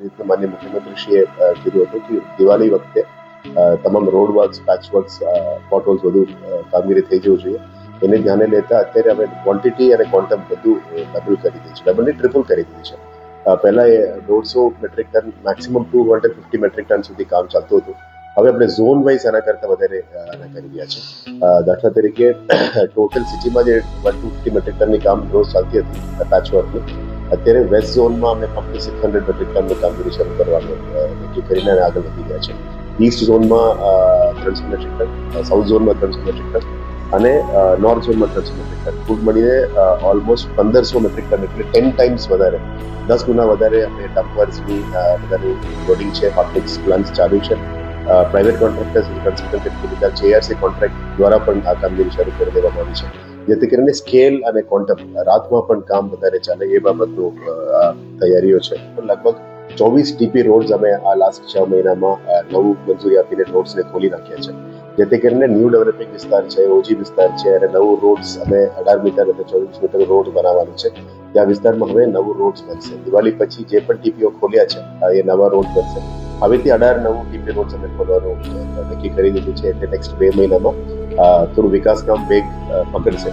રીતના માનનીય મુખ્યમંત્રીશ્રીએ કીધું હતું કે દિવાળી વખતે તમામ રોડ વર્ક્સ, પેચ વર્ક્સ, પોટહોલ્સ બધું કામગીરી થઈ જવું જોઈએ. એને ધ્યાને લેતા અત્યારે અમે ક્વોન્ટિટી અને ક્વોન્ટમ બધું ડબલ કરી દીધી છે, ડબલ નહીં ટ્રિપલ કરી દીધી છે. પહેલા એ 150 metric ton, maximum 250 metric ton સુધી કામ ચાલતું હતું. હવે આપણે ઝોન વાઇઝ આના કરતા વધારે આના કરી રહ્યા છે. દાખલા તરીકે ટોટલ સિટીમાં જે 150 મેટ્રિક ટનની કામ રોજ ચાલતી હતી પેચ વર્કની, અત્યારે વેસ્ટ ઝોનમાં અમે ફક્ત 600 મેટ્રિક ટનની કામગીરી શરૂ કરવાનું નક્કી કરીને આગળ વધી ગયા છે. ઈસ્ટ ઝોનમાં 300 મેટ્રિક ટન, સાઉથ ઝોનમાં 300 મેટ્રિક ટન અને નોર્થ ઝોનમાં 300 મેટ્રિક ટન, કુલ મળીને ઓલમોસ્ટ 1500 મેટ્રિક ટન, એટલે 10 ટાઈમ્સ વધારે, 10 ગુણા વધારે અમે ડમ્પર્સની બધાનું લોડિંગ છે. હોટ મિક્સ પ્લાન્ટ ચાલુ છે. પ્રાઇવેટ કોન્ટ્રાક્ટર્સ કન્સલ્ટન્ટ લીધા છે. ARC કોન્ટ્રાક્ટ દ્વારા પણ આ કામગીરી શરૂ કરી દેવામાં આવી છે, જેથી કરીને સ્કેલ અને ક્વોન્ટમ રાતમાં પણ કામ વધારે ચાલે એ બાબતનું તૈયારીઓ છે. લગભગ 24 TP રોડ્સ અમે આ લાસ્ટ 6 મહિનામાં નવું મંજૂરી આપીને રોડ્સને ખોલી નાખ્યા છે, જેથી કરીને ન્યૂ ડેવલપિંગ વિસ્તાર છે, ઓજી વિસ્તાર છે અને નવું રોડ્સ અમે 18 મીટર અને 24 મીટર રોડ બનાવવાનું છે. ત્યાં વિસ્તારમાં હવે નવું રોડ્સ બનશે. દિવાળી પછી જે પણ TPO ખોલ્યા છે એ નવા રોડ બનશે. હવેથી 18 નવું TP રોડ્સ અમે ખોલવાનું નક્કી કરી દીધું છે. એટલે નેક્સ્ટ 2 મહિનામાં થોડું વિકાસ કામ વેગ પકડશે.